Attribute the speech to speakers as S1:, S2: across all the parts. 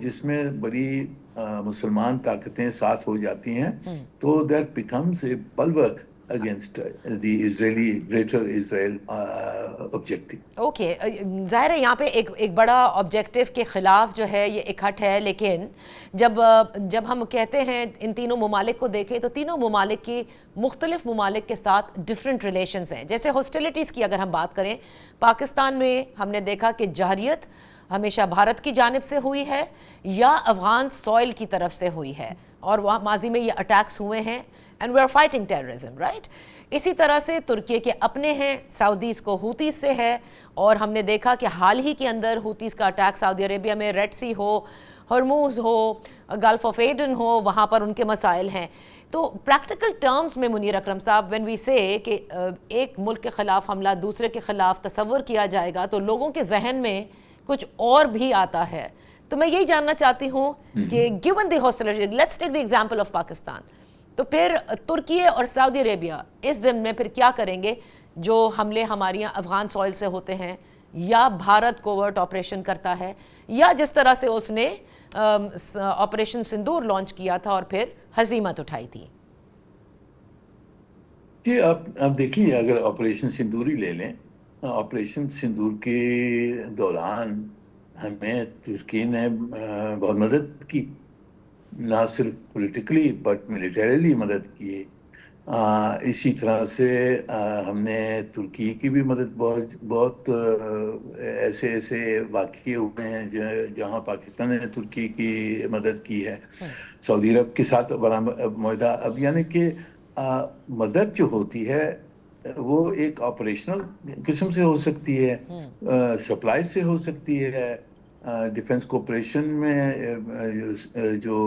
S1: جس میں بڑی مسلمان طاقتیں ساتھ ہو جاتی ہیں تو that becomes a bulwark against the Israeli greater Israel objective.
S2: Okay, ظاہر ہے یہاں پہ ایک بڑا آبجیکٹو کے خلاف جو ہے یہ اکٹھ ہے، لیکن جب ہم کہتے ہیں ان تینوں ممالک کو دیکھیں تو تینوں ممالک کی مختلف ممالک کے ساتھ ڈیفرنٹ ریلیشنز ہیں. جیسے ہاسٹیلیٹیز کی اگر ہم بات کریں، پاکستان میں ہم نے دیکھا کہ جارحیت ہمیشہ بھارت کی جانب سے ہوئی ہے یا افغان سوئل کی طرف سے ہوئی ہے، اور وہاں ماضی میں یہ اٹیکس ہوئے ہیں and we are fighting terrorism, right. اسی طرح سے ترکیے کے اپنے ہیں، سعودیز کو ہوتیز سے ہے، اور ہم نے دیکھا کہ حال ہی کے اندر ہوتیز کا اٹیک سعودی عربیہ میں ریڈ سی ہو، ہرموز ہو، گلف آف ایڈن ہو، وہاں پر ان کے مسائل ہیں. تو پریکٹیکل ٹرمز میں منیر اکرم صاحب وین وی سے کہ ایک ملک کے خلاف حملہ دوسرے کے خلاف تصور کیا جائے گا تو لوگوں کے ذہن میں کچھ اور بھی آتا ہے. تو میں یہی جاننا چاہتی ہوں کہ given the hostility, let's take the example of Pakistan, تو پھر ترکیے اور سعودی عربیہ اس ضمن میں پھر کیا کریں گے جو حملے ہمارے یہاں افغان سوئل سے ہوتے ہیں، یا بھارت کوورٹ آپریشن کرتا ہے، یا جس طرح سے اس نے آپریشن سندور لانچ کیا تھا اور پھر ہزیمت اٹھائی تھی.
S1: جی آپ دیکھیے، اگر آپریشن سندور ہی لے لیں، آپریشن سندور کے دوران ہمیں ترکی نے بہت مدد کی، نہ صرف پولیٹیکلی بٹ ملیٹریلی مدد کی. اسی طرح سے ہم نے ترکی کی بھی مدد بہت ایسے واقعے ہوئے ہیں جہاں پاکستان نے ترکی کی مدد کی ہے. سعودی عرب کے ساتھ بڑا معاہدہ. اب یعنی کہ مدد جو ہوتی ہے وہ ایک آپریشنل قسم سے ہو سکتی ہے، سپلائی سے ہو سکتی ہے، ڈیفنس کوپریشن میں جو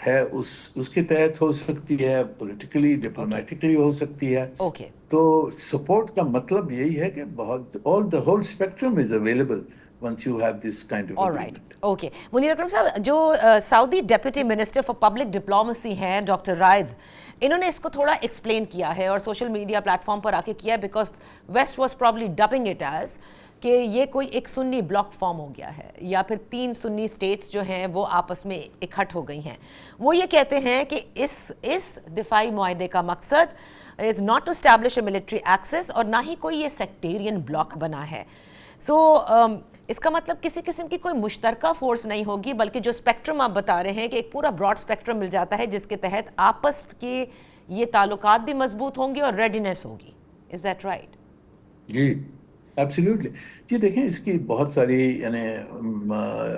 S1: ہے اس کے تحت ہو سکتی ہے، پولیٹیکلی ڈپلومیٹکلی ہو سکتی ہے.
S2: اوکے،
S1: تو سپورٹ کا مطلب یہی ہے کہ بہت the whole spectrum is available once you have this kind of agreement.
S2: Okay. Munir Akram صاحب، جو Saudi deputy minister for public diplomacy ہیں ڈاکٹر رائد، انہوں نے اس کو تھوڑا ایکسپلین کیا ہے اور سوشل میڈیا پلیٹ فارم پر آ کے کیا ہے، because West was probably dubbing it as کہ یہ کوئی ایک سنی بلاک فارم ہو گیا ہے، یا پھر 3 سنی سٹیٹس جو ہیں وہ آپس میں اکٹھ ہو گئی ہیں. وہ یہ کہتے ہیں کہ اس دفاعی معاہدے کا مقصد is not to establish a military axis, اور نہ ہی کوئی یہ سیکٹیرین بلاک بنا ہے. سو اس کا مطلب کسی قسم کی کوئی مشترکہ فورس نہیں ہوگی، بلکہ جو اسپیکٹرم آپ بتا رہے ہیں کہ ایک پورا براڈ اسپیکٹرم مل جاتا ہے جس کے تحت آپس کے یہ تعلقات بھی مضبوط ہوں گے اور ریڈینس ہوگی. Is that right?
S1: جی ایبسلیوٹلی. جی دیکھیں، اس کی بہت ساری یعنی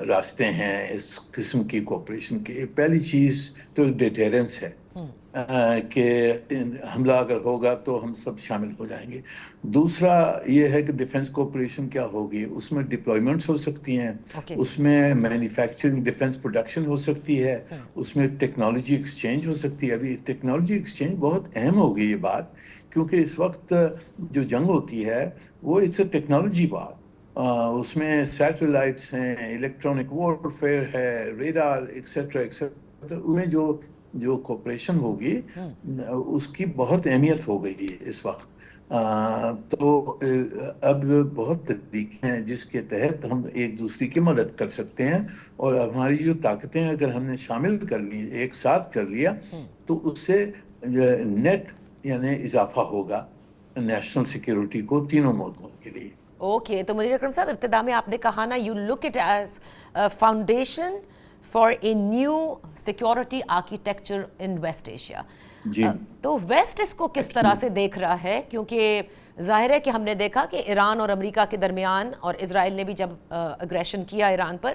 S1: راستے ہیں اس قسم کی کوپریشن کے. پہلی چیز تو ڈیٹیرنس ہے کہ حملہ اگر ہوگا تو ہم سب شامل ہو جائیں گے. دوسرا یہ ہے کہ ڈیفنس کوپریشن کیا ہوگی، اس میں ڈپلائمنٹس ہو سکتی ہیں، اس میں مینوفیکچرنگ ڈیفنس پروڈکشن ہو سکتی ہے، اس میں ٹیکنالوجی ایکسچینج ہو سکتی ہے. ابھی ٹیکنالوجی ایکسچینج بہت اہم ہوگی یہ بات، کیونکہ اس وقت جو جنگ ہوتی ہے وہ اٹس اے ٹیکنالوجی وار. اس میں سیٹلائٹس ہیں، الیکٹرانک وارفیئر ہے، ریڈار ایکسیٹرا ایکسیٹرا. ان میں جو کوپریشن ہوگی اس کی بہت اہمیت ہو گئی ہے اس وقت. تو اب بہت طریقے ہیں جس کے تحت ہم ایک دوسرے کی مدد کر سکتے ہیں، اور ہماری جو طاقتیں اگر ہم نے شامل کر لی، ایک ساتھ کر لیا، تو اس سے نیٹ یعنی اضافہ ہوگا نیشنل سیکیورٹی کو تینوں ملکوں کے لیے.
S2: اوکے. تو منیر اکرم صاحب، ابتدا میں آپ نے کہا نا you look it as foundation for a new security architecture in West Asia.
S1: جی.
S2: تو ویسٹ اس کو کس طرح سے دیکھ رہا ہے؟ کیونکہ ظاہر ہے کہ ہم نے دیکھا کہ ایران اور امریکہ کے درمیان، اور اسرائیل نے بھی جب اگریشن کیا ایران پر،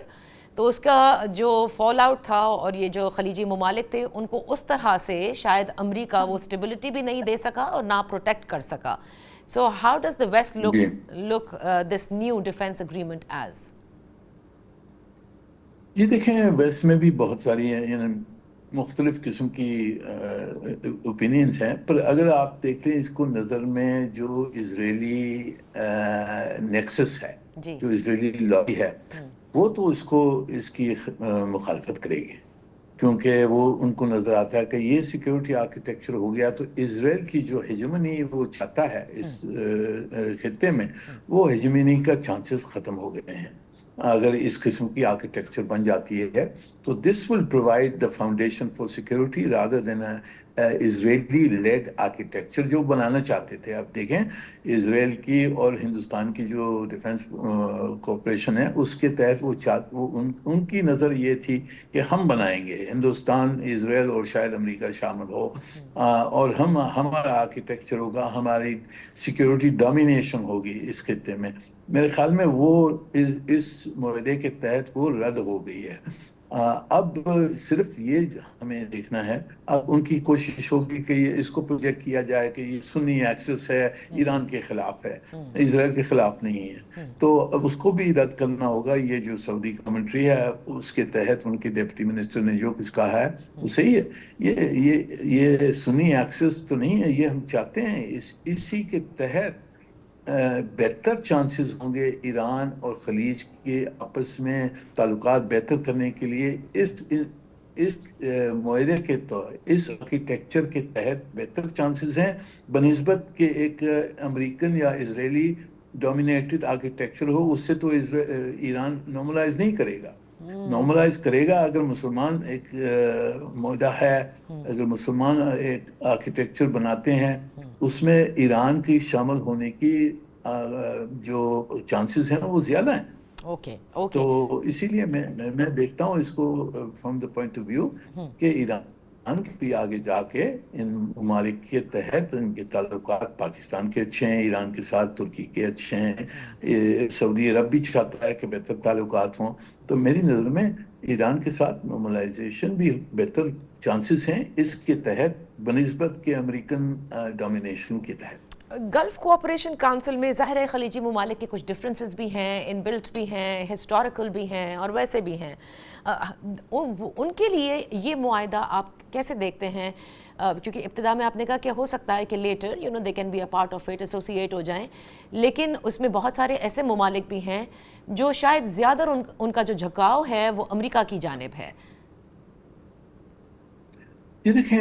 S2: تو اس کا جو فال آؤٹ تھا، اور یہ جو خلیجی ممالک تھے ان کو اس طرح سے شاید امریکہ وہ اسٹیبلٹی بھی نہیں دے سکا اور نہ پروٹیکٹ کر سکا. So how does the West look this new defence agreement is?
S1: جی دیکھیں، ویسٹ میں بھی بہت ساری یعنی مختلف قسم کی اوپینینز ہیں، پر اگر آپ دیکھ لیں اس کو نظر میں، جو اسرائیلی نیکسس ہے، جو اسرائیلی لابی ہے، وہ تو اس کی مخالفت کرے گی، کیونکہ وہ ان کو نظر آتا ہے کہ یہ سیکیورٹی آرکیٹیکچر ہو گیا تو اسرائیل کی جو ہیجمنی وہ چاہتا ہے اس خطے میں، وہ ہیجمنی کا چانسز ختم ہو گئے ہیں. اگر اس قسم کی آرکیٹیکچر بن جاتی ہے تو this will provide the foundation for security rather than Israeli led architecture جو بنانا چاہتے تھے. اب دیکھیں اسرائیل کی اور ہندوستان کی جو ڈیفنس کوپریشن ہے اس کے تحت ان کی نظر یہ تھی کہ ہم بنائیں گے, ہندوستان, اسرائیل اور شاید امریکہ شامل ہو, اور ہمارا آرکیٹیکچر ہوگا, ہماری سیکیورٹی ڈومینیشن ہوگی اس خطے میں. میرے خیال میں وہ اس معاہدے کے تحت وہ رد ہو گئی ہے. اب صرف یہ ہمیں دیکھنا ہے, اب ان کی کوشش ہوگی کہ اس کو پروجیکٹ کیا جائے کہ یہ سنی ایکسس ہے, ایران کے خلاف ہے, اسرائیل کے خلاف نہیں ہے, تو اب اس کو بھی رد کرنا ہوگا. یہ جو سعودی کمنٹری ہے اس کے تحت ان کے ڈپٹی منسٹر نے جو کچھ کہا ہے وہ صحیح ہے. یہ سنی ایکسس تو نہیں ہے, یہ ہم چاہتے ہیں اسی کے تحت بہتر چانسز ہوں گے ایران اور خلیج کے آپس میں تعلقات بہتر کرنے کے لیے. اس معاہدے کے اس آرکیٹیکچر کے تحت بہتر چانسز ہیں بنسبت کہ ایک امریکن یا اسرائیلی ڈومینیٹڈ آرکیٹیکچر ہو. اس سے تو ایران نارملائز نہیں کرے گا. نارملائز کرے گا اگر مسلمان ایک معاہدہ ہے, اگر مسلمان ایک آرکیٹیکچر بناتے ہیں, اس میں ایران کی شامل ہونے کی جو چانسز ہیں وہ زیادہ ہیں. تو اسی لیے میں دیکھتا ہوں اس کو from the point of view کہ ایران بھی آگے جا کے ان ممالک کے تحت ان کے تعلقات پاکستان کے اچھے ہیں, ایران کے ساتھ ترکی کے اچھے ہیں, سعودی عرب بھی چاہتا ہے کہ بہتر تعلقات ہوں. تو میری نظر میں ایران کے ساتھ نارملائزیشن بھی بہتر چانسز ہیں اس کے تحت بنسبت کے امریکن ڈومینیشن کے تحت.
S2: گلف کوآپریشن کونسل میں ظاہر ہے خلیجی ممالک کے کچھ ڈفرینسز بھی ہیں, ان بلٹ بھی ہیں, ہسٹوریکل بھی ہیں اور ویسے بھی ہیں. ان کے لیے یہ معاہدہ آپ کیسے دیکھتے ہیں؟ کیونکہ ابتدا میں آپ نے کہا کہ ہو سکتا ہے کہ later they can be a part of it, associate ہو جائیں, لیکن اس میں بہت سارے ایسے ممالک بھی ہیں جو شاید زیادہ ان کا جو جھکاؤ ہے وہ امریکہ کی جانب ہے.
S1: یہ دیکھیں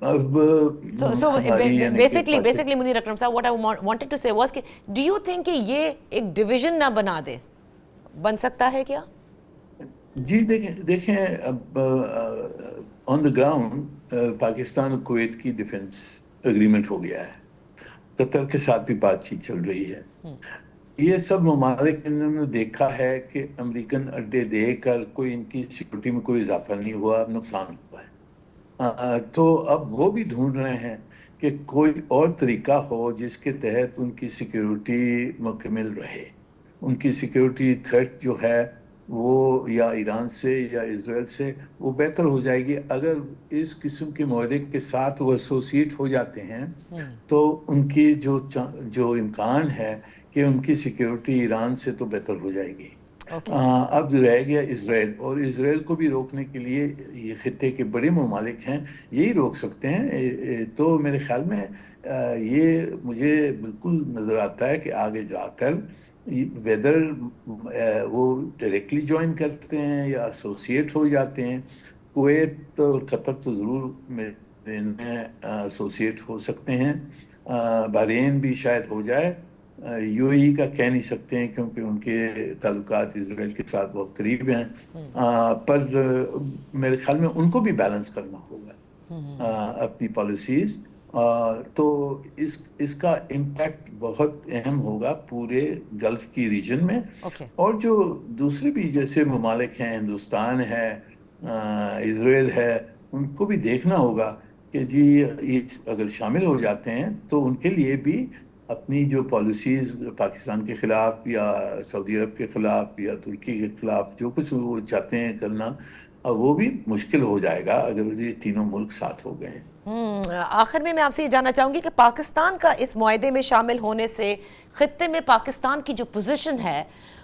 S1: اب
S2: بیسکلی منیر اکرم صاحب, what I wanted to say was کہ do you think کہ یہ ایک ڈویژن نہ بنا دے, بن سکتا ہے کیا؟
S1: جی دیکھیں اب آن دا گراؤنڈ پاکستان اور کویت کی ڈیفنس اگریمنٹ ہو گیا ہے, قطر کے ساتھ بھی بات چیت چل رہی ہے. یہ سب ممالک انہوں نے دیکھا ہے کہ امریکن اڈے دے کر کوئی ان کی سیکورٹی میں کوئی اضافہ نہیں ہوا, نقصان ہوا ہے. تو اب وہ بھی ڈھونڈ رہے ہیں کہ کوئی اور طریقہ ہو جس کے تحت ان کی سیکیورٹی مکمل رہے. ان کی سیکیورٹی تھریٹ جو ہے وہ یا ایران سے یا اسرائیل سے وہ بہتر ہو جائے گی اگر اس قسم کے معاہدے کے ساتھ وہ ایسوسیٹ ہو جاتے ہیں. تو ان کی جو امکان ہے کہ ان کی سیکیورٹی ایران سے تو بہتر ہو جائے گی. اب رہ گیا اسرائیل, اور اسرائیل کو بھی روکنے کے لیے یہ خطے کے بڑے ممالک ہیں, یہی روک سکتے ہیں. تو میرے خیال میں یہ مجھے بالکل نظر آتا ہے کہ آگے جا کر ویدر وہ ڈائریکٹلی جوائن کرتے ہیں یا ایسوسیٹ ہو جاتے ہیں. کویت اور قطر تو ضرور ایسوسیٹ ہو سکتے ہیں, بحرین بھی شاید ہو جائے, یو اے ای کا کہہ نہیں سکتے ہیں کیونکہ ان کے تعلقات اسرائیل کے ساتھ بہت قریب ہیں, پر میرے خیال میں ان کو بھی بیلنس کرنا ہوگا اپنی پالیسیز. تو اس کا امپیکٹ بہت اہم ہوگا پورے گلف کی ریجن میں. اور جو دوسرے بھی جیسے ممالک ہیں, ہندوستان ہے, اسرائیل ہے, ان کو بھی دیکھنا ہوگا کہ جی یہ اگر شامل ہو جاتے ہیں تو ان کے لیے بھی اپنی جو پالیسیز پاکستان کے خلاف یا سعودی عرب کے خلاف یا ترکی کے خلاف جو کچھ وہ چاہتے ہیں کرنا, وہ بھی مشکل ہو جائے گا اگر یہ تینوں ملک ساتھ ہو گئے ہیں.
S2: آخر میں آپ سے یہ جاننا چاہوں گی کہ پاکستان کا اس معاہدے میں شامل ہونے سے خطے میں پاکستان کی جو پوزیشن ہے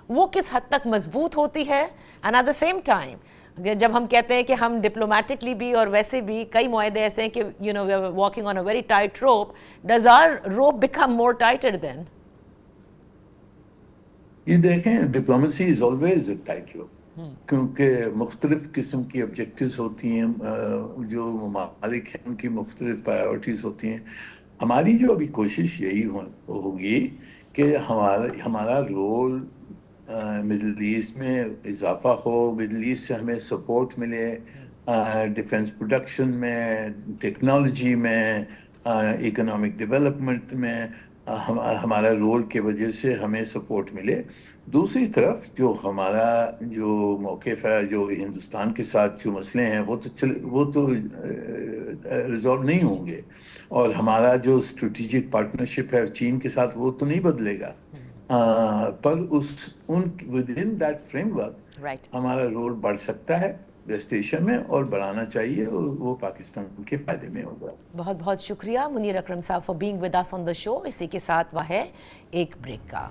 S2: وہ کس حد تک مضبوط ہوتی ہے, and at the same time جب ہم کہتے ہیں کہ ہم ڈپلومیٹکلی بھی اور ویسے بھی کئی معاہدے ایسے ہیں کہ we are walking on a very tight rope, does our rope become more tighter than?
S1: یہ دیکھیں diplomacy is always a tight rope, کیونکہ مختلف قسم کی آبجیکٹیوز ہوتی ہیں, جو ممالک ہیں ان کی مختلف پرائیورٹیز ہوتی ہیں. ہماری جو ابھی کوشش یہی ہوگی کہ ہمارا رول مڈل ایسٹ میں اضافہ ہو، مڈل ایسٹ سے ہمیں سپورٹ ملے، ڈیفنس پروڈکشن میں، ٹیکنالوجی میں، اکنامک ڈیولپمنٹ میں ہمارا رول کی وجہ سے ہمیں سپورٹ ملے۔ دوسری طرف جو ہمارا جو موقف ہے، جو ہندوستان کے ساتھ جو مسئلے ہیں وہ تو ریزالو نہیں ہوں گے، اور ہمارا جو اسٹریٹجک پارٹنرشپ ہے چین کے ساتھ وہ تو نہیں بدلے گا، پر within that framework
S2: right,
S1: ہمارا رول بڑھ سکتا ہے ویسٹ ایشیا میں، اور بڑھانا چاہیے، اور وہ پاکستان کے فائدے میں ہوگا۔
S2: بہت بہت شکریہ منیر اکرم صاحب for being with us on the show. اسی کے ساتھ وہ ہے ایک بریک کا۔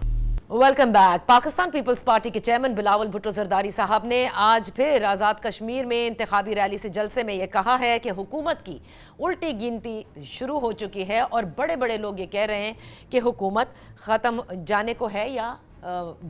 S2: Welcome back. Pakistan Peoples Party کے چیئرمین بلاول بھٹو زرداری صاحب نے آج پھر آزاد کشمیر میں انتخابی ریلی سے جلسے میں یہ کہا ہے کہ حکومت کی الٹی گنتی شروع ہو چکی ہے، اور بڑے بڑے لوگ یہ کہہ رہے ہیں کہ حکومت ختم جانے کو ہے یا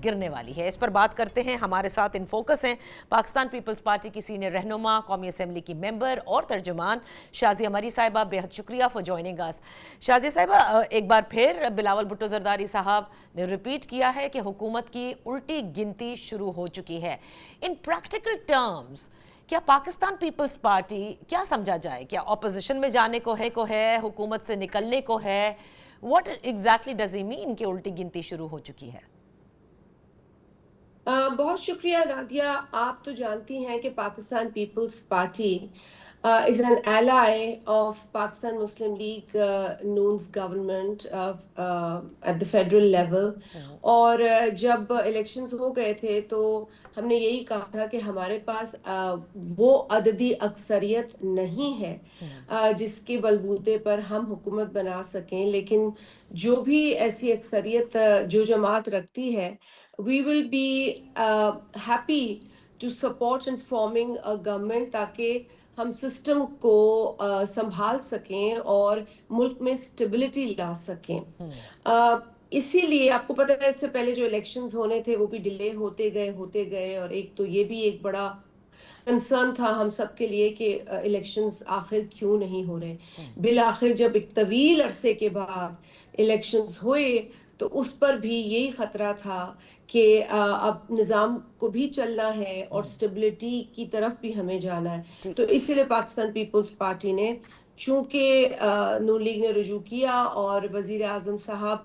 S2: گرنے والی ہے۔ اس پر بات کرتے ہیں، ہمارے ساتھ ان فوکس ہیں پاکستان پیپلز پارٹی کی سینئر رہنما، قومی اسمبلی کی ممبر اور ترجمان شازیہ مری صاحبہ۔ بہت شکریہ فار جوائننگ اس۔ شازیہ صاحبہ، ایک بار پھر بلاول بھٹو زرداری صاحب نے ریپیٹ کیا ہے کہ حکومت کی الٹی گنتی شروع ہو چکی ہے۔ ان پریکٹیکل ٹرمز کیا پاکستان پیپلز پارٹی کیا سمجھا جائے؟ کیا اپوزیشن میں جانے کو ہے حکومت سے نکلنے کو ہے؟ واٹ ایگزیکٹلی ڈز ہی مین کہ الٹی گنتی شروع ہو چکی ہے؟
S3: بہت شکریہ نادیہ۔ آپ تو جانتی ہیں کہ Pakistan Peoples Party is an ally of Pakistan Muslim League Noon's government at the federal level. اور جب الیکشنز ہو گئے تھے تو ہم نے یہی کہا تھا کہ ہمارے پاس وہ عددی اکثریت نہیں ہے جس کے بلبوتے پر ہم حکومت بنا سکیں، لیکن جو بھی ایسی اکثریت جو جماعت رکھتی ہے، we will be happy to support in forming a government تاکہ ہم سسٹم کو سنبھال سکیں اور ملک میں اسٹیبلٹی لا سکیں۔ اسی لیے آپ کو پتہ ہے اس سے پہلے جو الیکشنز ہونے تھے وہ بھی ڈیلے ہوتے گئے، اور ایک تو یہ بھی ایک بڑا کنسرن تھا ہم سب کے لیے کہ الیکشنز آخر کیوں نہیں ہو رہے۔ بالآخر جب ایک طویل عرصے کے بعد الیکشنز ہوئے تو اس پر بھی یہی خطرہ تھا کہ اب نظام کو بھی چلنا ہے اور سٹیبلٹی کی طرف بھی ہمیں جانا ہے۔ تو اسی لیے پاکستان پیپلز پارٹی نے، چونکہ نون لیگ نے رجوع کیا اور وزیر اعظم صاحب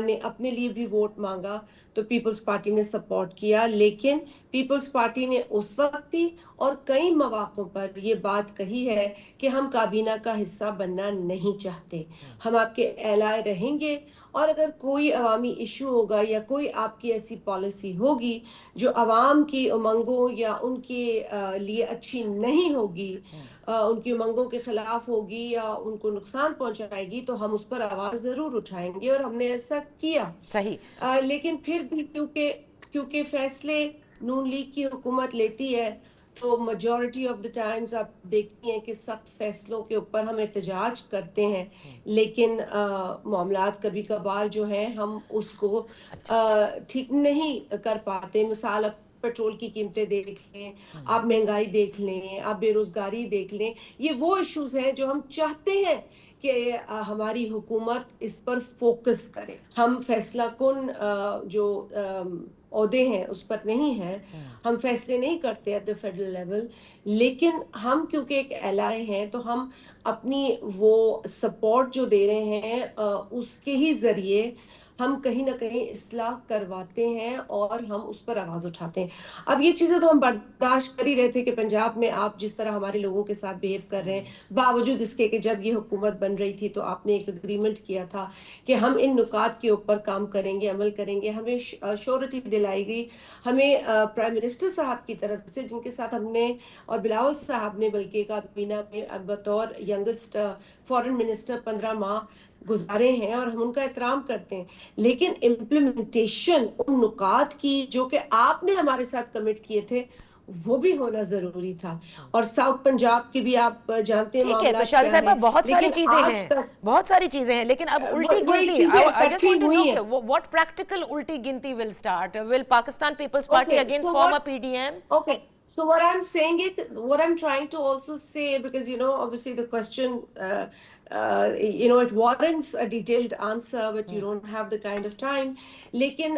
S3: نے اپنے لیے بھی ووٹ مانگا، تو پیپلز پارٹی نے سپورٹ کیا۔ لیکن پیپلز پارٹی نے اس وقت بھی اور کئی مواقع پر یہ بات کہی ہے کہ ہم کابینہ کا حصہ بننا نہیں چاہتے، ہم آپ کے ایلائی رہیں گے، اور اگر کوئی عوامی ایشو ہوگا یا کوئی آپ کی ایسی پالیسی ہوگی جو عوام کی امنگوں یا ان کے لیے اچھی نہیں ہوگی، ان کی امنگوں کے خلاف ہوگی یا ان کو نقصان پہنچائے گی، تو ہم اس پر آواز ضرور اٹھائیں گے، اور ہم نے ایسا کیا۔
S2: صحیح۔
S3: لیکن پھر بھی کیونکہ فیصلے نون لیگ کی حکومت لیتی ہے تو میجورٹی آف دا ٹائمز آپ دیکھتی ہیں کہ سخت فیصلوں کے اوپر ہم احتجاج کرتے ہیں، لیکن معاملات کبھی کبھار جو ہیں ہم اس کو ٹھیک نہیں کر پاتے۔ مثال آپ پیٹرول کی قیمتیں دیکھ لیں، آپ مہنگائی دیکھ لیں، آپ بے روزگاری دیکھ لیں، یہ وہ ایشوز ہیں جو ہم چاہتے ہیں کہ ہماری حکومت اس پر فوکس کرے۔ ہم فیصلہ کن جو عہدے ہیں اس پر نہیں ہیں، ہم فیصلے نہیں کرتے ایٹ دا فیڈرل لیول، لیکن ہم کیونکہ ایک ایلائی ہیں تو ہم اپنی وہ سپورٹ جو دے رہے ہیں اس کے ہی ذریعے ہم کہیں نہ کہیں اصلاح کرواتے ہیں اور ہم اس پر آواز اٹھاتے ہیں۔ اب یہ چیزیں تو ہم برداشت کر ہی رہے تھے کہ پنجاب میں آپ جس طرح ہمارے لوگوں کے ساتھ بیہیو کر رہے ہیں، باوجود اس کے کہ جب یہ حکومت بن رہی تھی تو آپ نے ایک اگریمنٹ کیا تھا کہ ہم ان نکات کے اوپر کام کریں گے، عمل کریں گے، ہمیں شورٹی دلائی گئی، ہمیں پرائم منسٹر صاحب کی طرف سے، جن کے ساتھ ہم نے اور بلاول صاحب نے بلکہ کابینہ میں بطور ینگسٹ فارن منسٹر 15 ماہ گزارے ہیں، اور ہم ان کا احترام کرتے ہیں، لیکن امپلیمنٹیشن ان نکات کی جو کہ آپ نے ہمارے ساتھ کمٹ کیے تھے وہ بھی ہونا ضروری تھا۔ اور ساؤتھ پنجاب کی بھی آپ جانتے ہیں
S2: ٹھیک ہے، تو
S3: معاملات
S2: شازیہ
S3: کیا
S2: صاحبہ
S3: ہیں،
S2: بہت ساری
S3: لیکن
S2: چیزیں
S3: آج
S2: ہیں،
S3: تک
S2: بہت ساری چیزیں ہیں، لیکن اب الٹی
S3: وہی
S2: گنتی،
S3: چیزیں
S2: I just
S3: اکٹھی
S2: want to
S3: ہوئی
S2: know
S3: ہیں۔
S2: what practical ulti ginti will start? Will Pakistan People's Party
S3: Okay,
S2: against
S3: so
S2: form a
S3: what?
S2: PDM?
S3: Okay, so what I'm saying is, what I'm trying to also say, because obviously the question, it warrants a detailed answer, but you don't have the kind of time. لیکن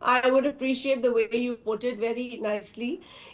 S3: I would appreciate the way you put it very nicely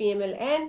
S3: PMLN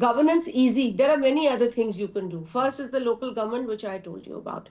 S3: governance easy, there are many other things you can do. First is the local government, which I told you about.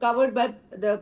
S3: covered by the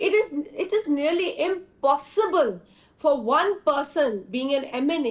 S3: it is nearly impossible for one person being an MNA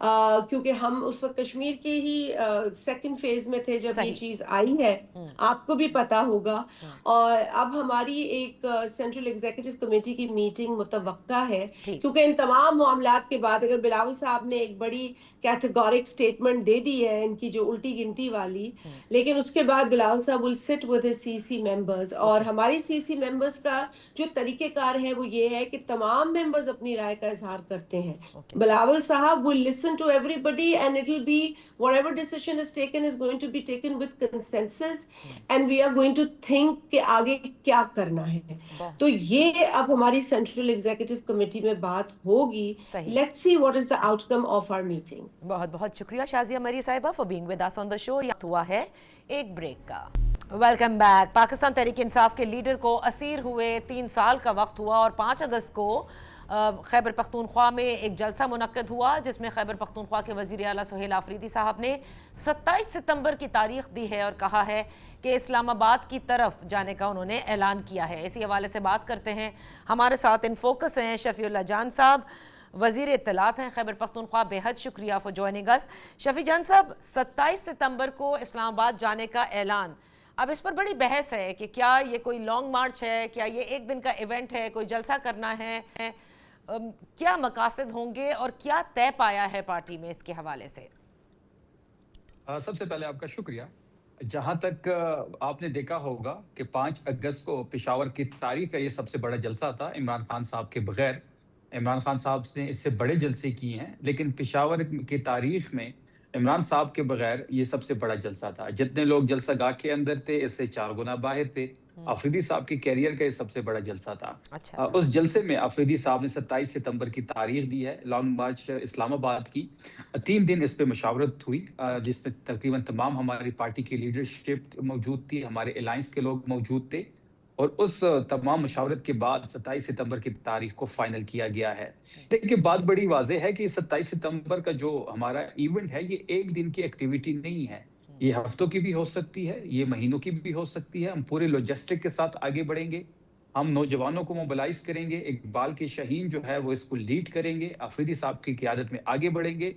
S3: کیونکہ ہم اس وقت کشمیر کے ہی second phase میں تھے جب یہ
S2: صحیح
S3: چیز آئی ہے، آپ کو بھی پتا ہوگا. اور اب ہماری ایک سینٹرل ایگزیکٹو کمیٹی کی میٹنگ متوقع ہے،
S2: ٹھیک
S3: کیونکہ ان تمام معاملات کے بعد اگر بلاول صاحب نے ایک بڑی کیٹیگورک سٹیٹمنٹ دے دی ہے ان کی جو الٹی گنتی والی، لیکن اس کے بعد بلاول صاحب ول sit with C C members. اور ہماری سی سی ممبرز کا جو طریقہ کار ہے وہ یہ ہے کہ تمام ممبرز اپنی رائے کا اظہار کرتے ہیں. بلاول صاحب will listen to everybody and it will be whatever decision is taken is going to be taken with consensus and we are going to think کہ آگے کیا کرنا ہے. تو یہ اب ہماری سینٹرل ایگزیکٹو کمیٹی میں بات ہوگی. Let's see what is the outcome of our meeting.
S2: بہت بہت شکریہ شازیہ مری صاحبہ for being with us on the show. یہ ہوا ہے ایک بریک کا. Welcome back. پاکستان تحریک انصاف کے لیڈر کو اسیر ہوئے 3 سال کا وقت ہوا اور 5 اگست کو خیبر پختونخوا میں ایک جلسہ منعقد ہوا جس میں خیبر پختونخوا کے وزیر اعلیٰ سہیل آفریدی صاحب نے 27 ستمبر کی تاریخ دی ہے اور کہا ہے کہ اسلام آباد کی طرف جانے کا انہوں نے اعلان کیا ہے. اسی حوالے سے بات کرتے ہیں. ہمارے ساتھ ان فوکس ہیں شفیع اللہ جان صاحب، وزیر اطلاعات ہیں خیبر پختونخوا. بے حد شکریہ فار جوائننگ اس. شفیع جان صاحب، 27 ستمبر کو اسلام آباد جانے کا اعلان، اب اس پر بڑی بحث ہے کہ کیا یہ کوئی لانگ مارچ ہے، کیا یہ ایک دن کا ایونٹ ہے، کوئی جلسہ کرنا ہے، کیا مقاصد ہوں گے اور کیا طے پایا ہے پارٹی میں اس کے حوالے سے؟
S4: سب سے پہلے آپ کا شکریہ. جہاں تک آپ نے دیکھا ہوگا کہ 5 اگست کو پشاور کی تاریخ کا یہ سب سے بڑا جلسہ تھا عمران خان صاحب کے بغیر. عمران خان صاحب نے اس سے بڑے جلسے کیے ہیں لیکن پشاور کی تاریخ میں عمران صاحب کے بغیر یہ سب سے بڑا جلسہ تھا. جتنے لوگ جلسہ گاہ کے اندر تھے اس سے 4 گنا باہر تھے. آفریدی صاحب کے کیریئر کا یہ سب سے بڑا جلسہ تھا. اس جلسے میں آفریدی صاحب نے 27 ستمبر کی تاریخ دی ہے لانگ مارچ اسلام آباد کی. 3 دن اس پہ مشاورت ہوئی جس میں تقریباً تمام ہماری پارٹی کی لیڈرشپ موجود تھی، ہمارے الائنس کے لوگ موجود تھے اور اس تمام مشاورت کے بعد 27 ستمبر کی تاریخ کو فائنل کیا گیا ہے. لیکن بات بڑی واضح ہے کہ 27 ستمبر کا جو ہمارا ایونٹ ہے یہ ایک دن کی ایکٹیویٹی نہیں ہے، یہ ہفتوں کی بھی ہو سکتی ہے، یہ مہینوں کی بھی ہو سکتی ہے. ہم پورے لاجسٹک کے ساتھ آگے بڑھیں گے، ہم نوجوانوں کو موبلائز کریں گے. اقبال کے شاہین جو ہے وہ اس کو لیڈ کریں گے، آفریدی صاحب کی قیادت میں آگے بڑھیں گے.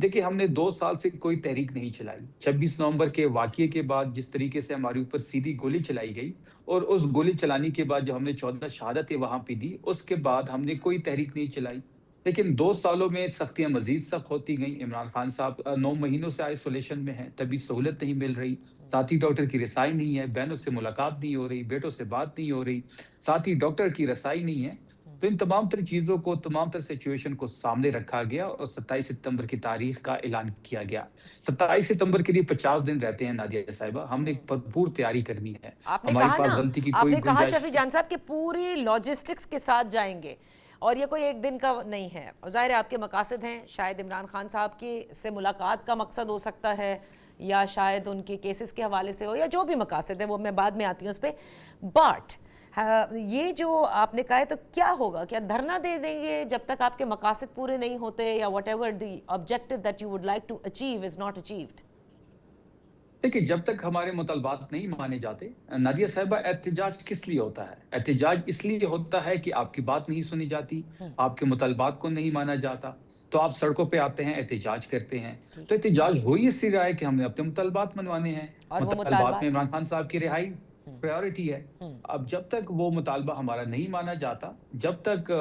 S4: دیکھیں ہم نے 2 سال سے کوئی تحریک نہیں چلائی. 26 نومبر کے واقعے کے بعد جس طریقے سے ہمارے اوپر سیدھی گولی چلائی گئی اور اس گولی چلانے کے بعد جو ہم نے 14 شہادتیں وہاں پہ دی، اس کے بعد ہم نے کوئی تحریک نہیں چلائی. لیکن 2 سالوں میں سختیاں مزید سخت ہوتی گئیں. عمران خان صاحب 9 مہینوں سے آئسولیشن میں ہیں، طبی سہولت نہیں مل رہی، ساتھی ڈاکٹر کی رسائی نہیں ہے، بہنوں سے ملاقات نہیں ہو رہی، بیٹوں سے بات نہیں ہو رہی، ساتھی ڈاکٹر کی رسائی نہیں ہے. تو ان تمام تر چیزوں کو، تمام تر سچویشن کو سامنے رکھا گیا اور 27 ستمبر کی تاریخ کا اعلان کیا گیا. 27 ستمبر کے لیے 50 دن رہتے ہیں نادیہ صاحبہ. ہم نے بھرپور تیاری کرنی ہے. ہمارے پاس غلطی کی کوئی
S2: کہا شفیع جان صاحب کہ پوری لاجسٹکس کے ساتھ جائیں گے اور یہ کوئی ایک دن کا نہیں ہے. ظاہر ہے آپ کے مقاصد ہیں، شاید عمران خان صاحب کی سے ملاقات کا مقصد ہو سکتا ہے یا شاید ان کے کیسز کے حوالے سے ہو یا جو بھی مقاصد ہیں وہ میں بعد میں آتی ہوں اس پہ. بٹ یہ جو آپ نے کہا ہے تو کیا ہوگا؟ کیا دھرنا دے دیں گے جب تک آپ کے مقاصد پورے نہیں ہوتے یا whatever the objective that you would like to achieve is not achieved?
S4: دیکھیں جب تک ہمارے مطالبات نہیں مانے جاتے نادیہ صاحبہ، احتجاج کس لیے ہوتا ہے؟ احتجاج اس لیے ہوتا ہے کہ آپ کی بات نہیں سنی جاتی، آپ کے مطالبات کو نہیں مانا جاتا تو آپ سڑکوں پہ آتے ہیں، احتجاج کرتے ہیں. تو احتجاج ہو ہی اس لیے رہا ہے کہ ہم نے اپنے مطالبات منوانے ہیں. مطالبات میں عمران خان صاحب کی رہائی پریورٹی ہے. اب جب تک وہ مطالبہ ہمارا نہیں مانا جاتا، جب تک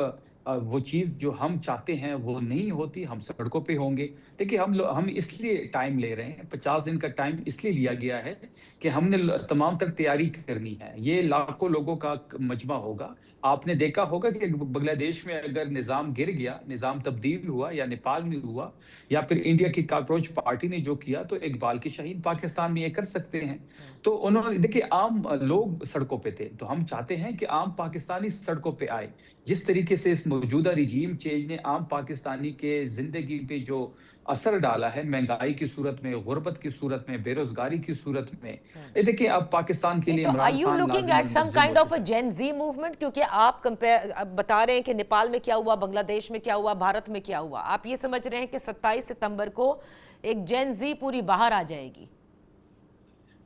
S4: وہ چیز جو ہم چاہتے ہیں وہ نہیں ہوتی، ہم سڑکوں پہ ہوں گے. دیکھیں ہم اس لیے ٹائم لے رہے ہیں، 50 دن کا ٹائم اس لیے لیا گیا ہے کہ ہم نے تمام تر تیاری کرنی ہے. یہ لاکھوں لوگوں کا مجمع ہوگا. آپ نے دیکھا ہوگا کہ بنگلہ دیش میں اگر نظام گر گیا، نظام تبدیل ہوا یا نیپال میں ہوا یا پھر انڈیا کی کاکروچ پارٹی نے جو کیا تو اقبال کے شاہین پاکستان میں یہ کر سکتے ہیں. تو انہوں نے دیکھیں عام لوگ سڑکوں پہ تھے تو ہم چاہتے ہیں کہ عام پاکستانی سڑکوں پہ آئے. جس طریقے سے اس موجودہ رجیم چینج نے عام پاکستانی کے زندگی پہ جو اثر ڈالا ہے، مہنگائی کی صورت میں، غربت کی صورت میں، بے روزگاری کی صورت میں، دیکھیں اب پاکستان کے لیے Imran Khan
S2: looking at some kind of a Gen Z movement؟ کیونکہ آپ بتا رہے ہیں کہ نیپال میں کیا ہوا، بنگلہ دیش میں کیا ہوا، بھارت میں کیا ہوا. آپ یہ سمجھ رہے ہیں کہ 27 ستمبر کو ایک جین زی پوری باہر آ جائے گی؟